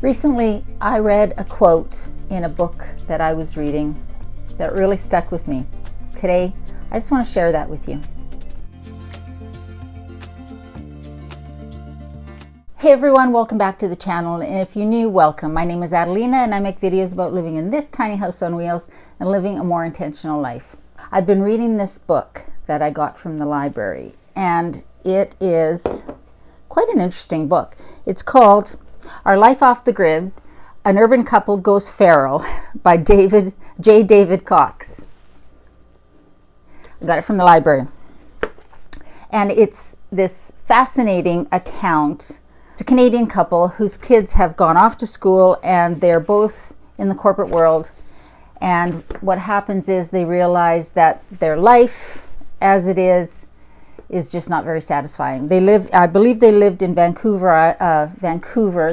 Recently, I read a quote in a book that I was reading that really stuck with me. Today, I just want to share that with you. Hey everyone, welcome back to the channel, and if you're new, welcome. My name is Adelina and I make videos about living in this tiny house on wheels and living a more intentional life. I've been reading this book that I got from the library, and it is quite an interesting book. It's called Our Life Off the Grid, An Urban Couple Goes Feral by David Cox. I got it from the library. And it's this fascinating account. It's a Canadian couple whose kids have gone off to school and they're both in the corporate world. And what happens is they realize that their life as it is just not very satisfying. I believe they lived in Vancouver,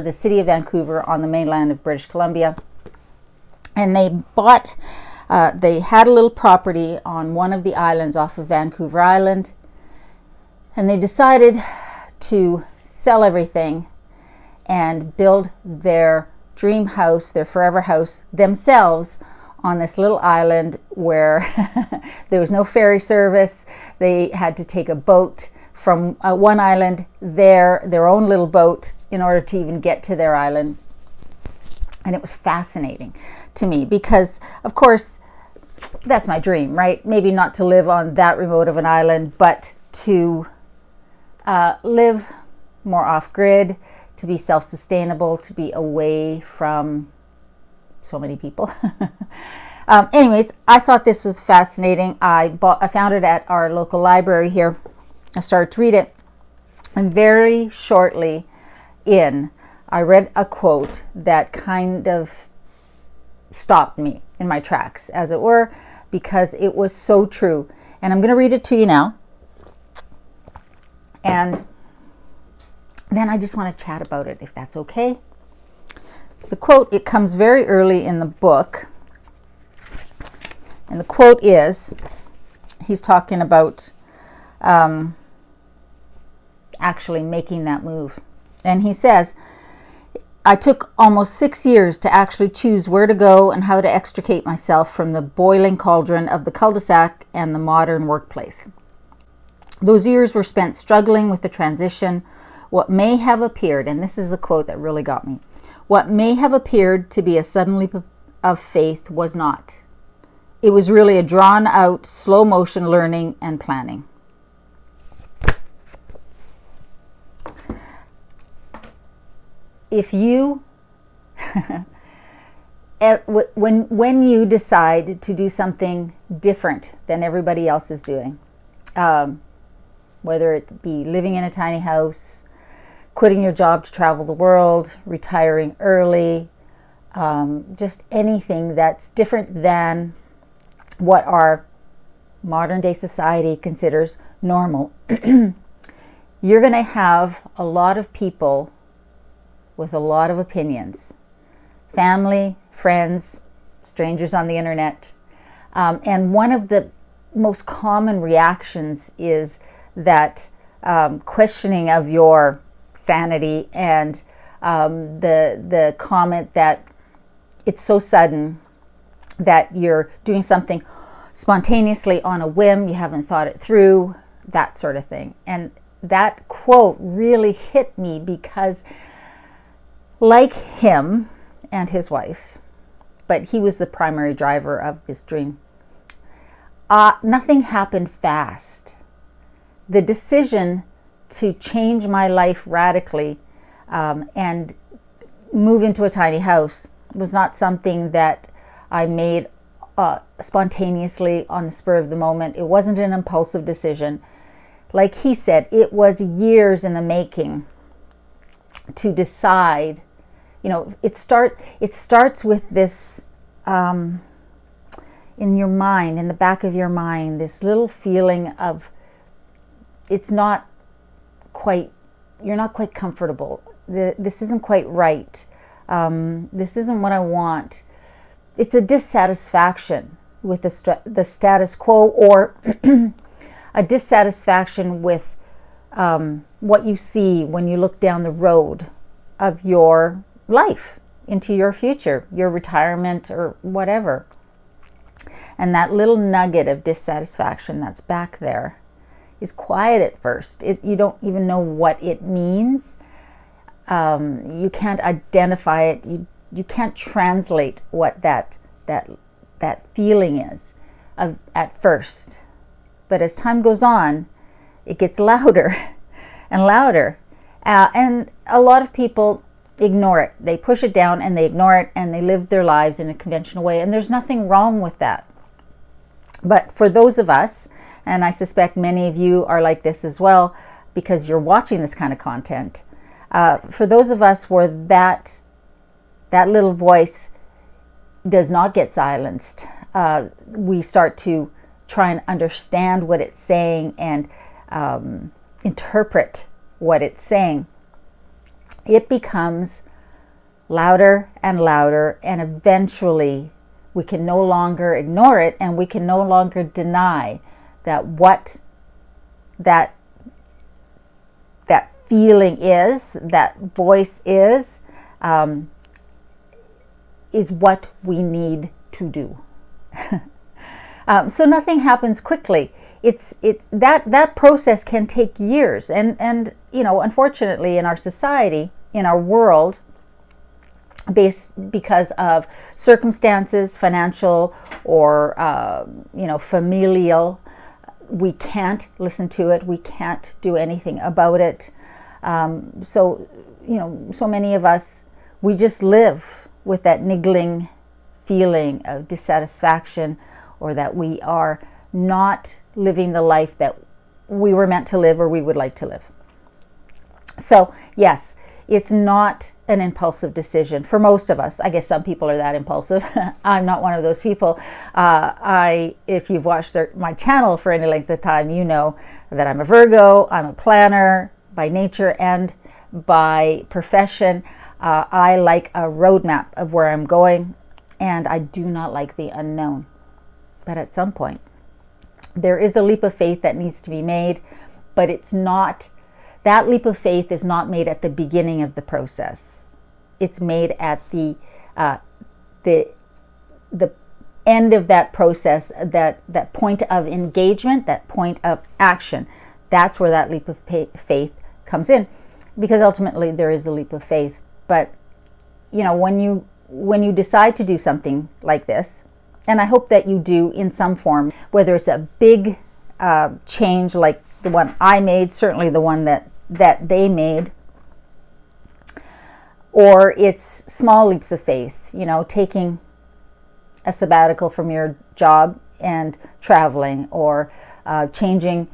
the city of Vancouver on the mainland of British Columbia. And they had a little property on one of the islands off of Vancouver Island. And they decided to sell everything and build their dream house, their forever house, themselves on this little island where there was no ferry service. They had to take a boat from one island, their own little boat, in order to even get to their island. And it was fascinating to me because, of course, that's my dream, right? Maybe not to live on that remote of an island, but to live more off-grid, to be self-sustainable, to be away from so many people. Anyways, I thought this was fascinating. I found it at our local library here. I started to read it, and very shortly I read a quote that kind of stopped me in my tracks, as it were, because it was so true. And I'm going to read it to you now. And then I just want to chat about it, if that's okay. The quote, it comes very early in the book. And the quote is, he's talking about actually making that move. And he says, I took almost 6 years to actually choose where to go and how to extricate myself from the boiling cauldron of the cul-de-sac and the modern workplace. Those years were spent struggling with the transition. What may have appeared, and this is the quote that really got me, what may have appeared to be a sudden leap of faith was not. It was really a drawn-out, slow-motion learning and planning. If you, when you decide to do something different than everybody else is doing, whether it be living in a tiny house, quitting your job to travel the world, retiring early, just anything that's different than what our modern day society considers normal, you're going to have a lot of people with a lot of opinions. Family, friends, strangers on the internet. And one of the most common reactions is that questioning of your sanity and the comment that it's so sudden, that you're doing something spontaneously on a whim, you haven't thought it through, that sort of thing. And that quote really hit me because, like him and his wife, but he was the primary driver of this dream, nothing happened fast. The decision to change my life radically and move into a tiny house was not something that I made spontaneously on the spur of the moment. It wasn't an impulsive decision. Like he said, it was years in the making to decide. You know, it starts with this in your mind, in the back of your mind, this little feeling of you're not quite comfortable. This isn't quite right. This isn't what I want. It's a dissatisfaction with the status quo, or a dissatisfaction with what you see when you look down the road of your life, into your future, your retirement or whatever. And that little nugget of dissatisfaction that's back there is quiet at first. You don't even know what it means. You can't identify it. You can't translate what that feeling is at first. But as time goes on, it gets louder and louder. And a lot of people ignore it. They push it down and they ignore it and they live their lives in a conventional way. And there's nothing wrong with that. But for those of us, and I suspect many of you are like this as well because you're watching this kind of content, for those of us where that little voice does not get silenced, we start to try and understand what it's saying and interpret what it's saying. It becomes louder and louder, and eventually we can no longer ignore it, and we can no longer deny that what that feeling is, that voice is what we need to do. So nothing happens quickly. That process can take years, and unfortunately, in our society, in our world, because of circumstances, financial or familial, we can't listen to it. We can't do anything about it. So many of us, we just live with that niggling feeling of dissatisfaction, or that we are not living the life that we were meant to live or we would like to live. So yes, it's not an impulsive decision for most of us. I guess some people are that impulsive. I'm not one of those people. If you've watched my channel for any length of time, you know that I'm a Virgo. I'm a planner by nature and by profession. I like a roadmap of where I'm going, and I do not like the unknown. But at some point, there is a leap of faith that needs to be made, but that leap of faith is not made at the beginning of the process. It's made at the end of that process, that point of engagement, that point of action. That's where that leap of faith comes in, because ultimately there is a leap of faith. But when you decide to do something like this, and I hope that you do in some form, whether it's a big change like the one I made, certainly the one that they made, or it's small leaps of faith, taking a sabbatical from your job and traveling, or changing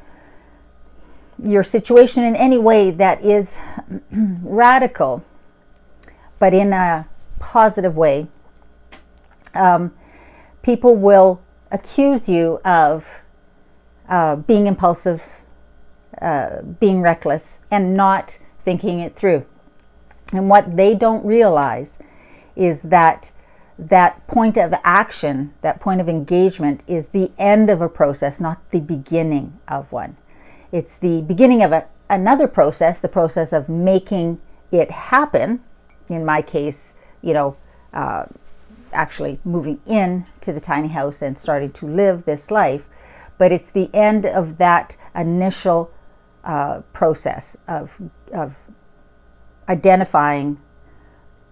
your situation in any way that is radical, but in a positive way. People will accuse you of being impulsive, being reckless, and not thinking it through. And what they don't realize is that point of action, that point of engagement, is the end of a process, not the beginning of one. It's the beginning of another process, the process of making it happen. In my case, actually moving in to the tiny house and starting to live this life. But it's the end of that initial process of identifying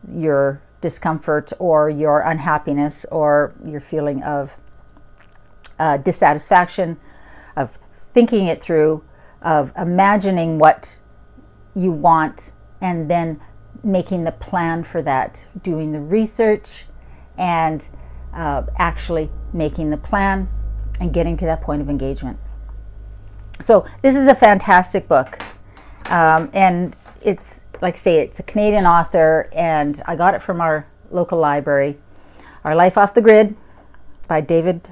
your discomfort or your unhappiness or your feeling of dissatisfaction, of thinking it through, of imagining what you want, and then making the plan for that, doing the research, and actually making the plan and getting to that point of engagement. So this is a fantastic book, and it's, like I say, it's a Canadian author, and I got it from our local library, Our Life Off the Grid by David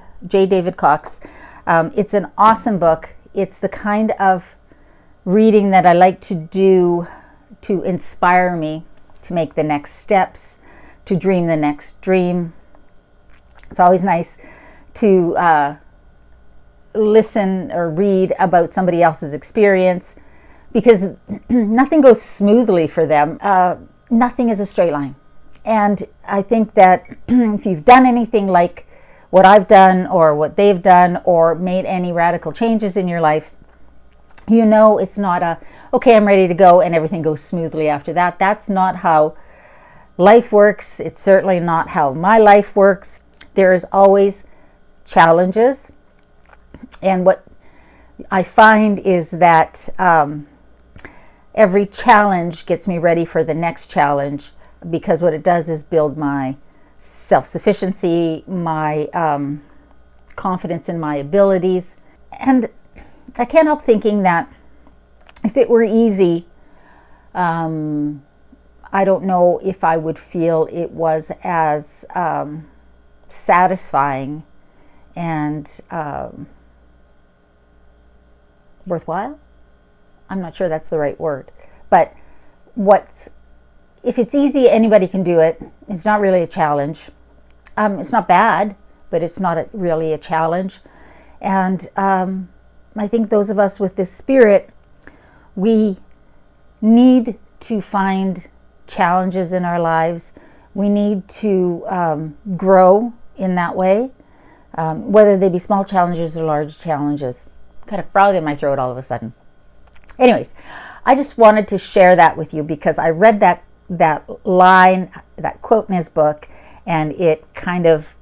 Cox. It's an awesome book. It's the kind of reading that I like to do to inspire me to make the next steps, to dream the next dream. It's always nice to listen or read about somebody else's experience, because nothing goes smoothly for them. nothing is a straight line. And I think that if you've done anything like what I've done or what they've done, or made any radical changes in your life, you know it's not a, okay, I'm ready to go and everything goes smoothly after that. That's not how life works. It's certainly not how my life works. There is always challenges. And what I find is that every challenge gets me ready for the next challenge, because what it does is build my self-sufficiency, my confidence in my abilities. And I can't help thinking that if it were easy, I don't know if I would feel it was as satisfying and worthwhile. I'm not sure that's the right word. But if it's easy, anybody can do it. It's not really a challenge. It's not bad, but it's not really a challenge. And I think those of us with this spirit, we need to find challenges in our lives. We need to grow in that way, whether they be small challenges or large challenges. Got a frog in my throat all of a sudden. Anyways, I just wanted to share that with you because I read that line, that quote in his book, and it kind of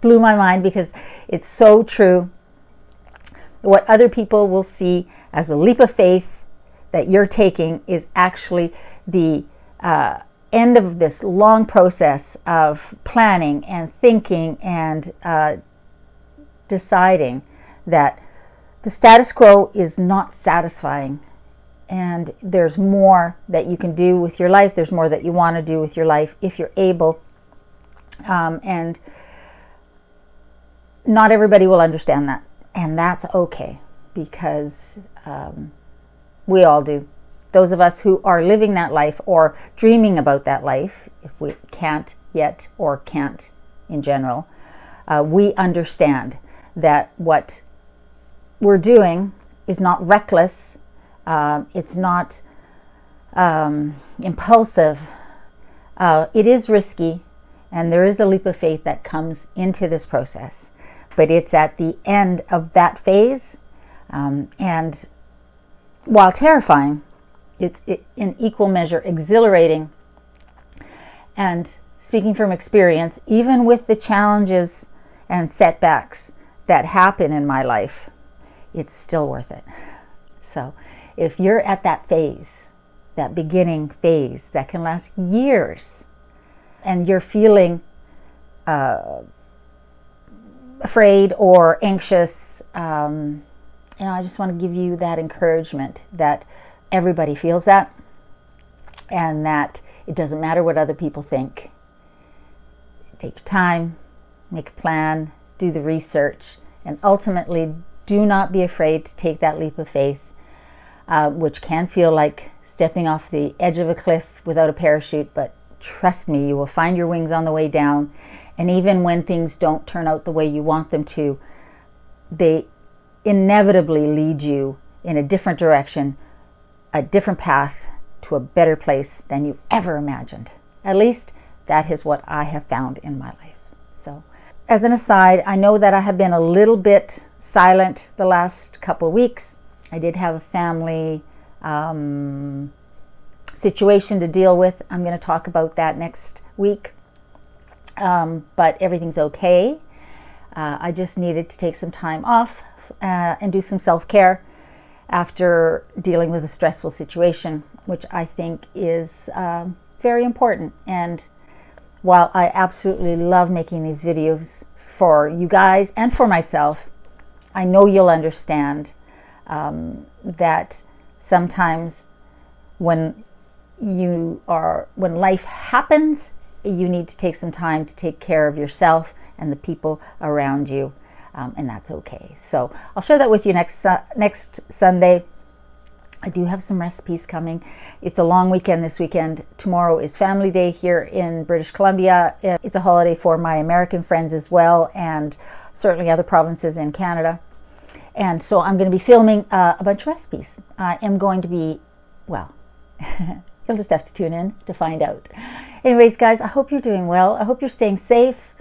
blew my mind, because it's so true. What other people will see as a leap of faith that you're taking is actually the end of this long process of planning and thinking and deciding that the status quo is not satisfying, and there's more that you can do with your life. There's more that you want to do with your life if you're able. And not everybody will understand that, and that's okay, because we all do. Those of us who are living that life or dreaming about that life, if we can't yet or can't in general, we understand that what we're doing is not reckless. It's not impulsive. It is risky, and there is a leap of faith that comes into this process. But it's at the end of that phase, and while terrifying, it's in equal measure exhilarating. And speaking from experience, even with the challenges and setbacks that happen in my life, it's still worth it. So if you're at that phase, that beginning phase that can last years, and you're feeling afraid or anxious, I just want to give you that encouragement that everybody feels that, and that it doesn't matter what other people think. Take your time, make a plan, do the research, and ultimately do not be afraid to take that leap of faith, which can feel like stepping off the edge of a cliff without a parachute, but trust me, you will find your wings on the way down. And even when things don't turn out the way you want them to, they inevitably lead you in a different direction, a different path to a better place than you ever imagined. At least that is what I have found in my life. So as an aside, I know that I have been a little bit silent the last couple of weeks. I did have a family situation to deal with. I'm going to talk about that next week. But everything's okay. I just needed to take some time off and do some self-care after dealing with a stressful situation, which I think is very important. And while I absolutely love making these videos for you guys and for myself, I know you'll understand that sometimes when life happens, you need to take some time to take care of yourself and the people around you, and that's okay. So I'll share that with you next Sunday. I do have some recipes coming. It's a long weekend this weekend. Tomorrow is Family Day here in British Columbia. It's a holiday for my American friends as well, and certainly other provinces in Canada. And so I'm going to be filming a bunch of recipes. I am going to be, well, You'll just have to tune in to find out. Anyways, guys, I hope you're doing well. I hope you're staying safe.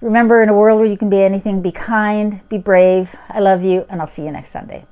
Remember, in a world where you can be anything, be kind, be brave. I love you, and I'll see you next Sunday.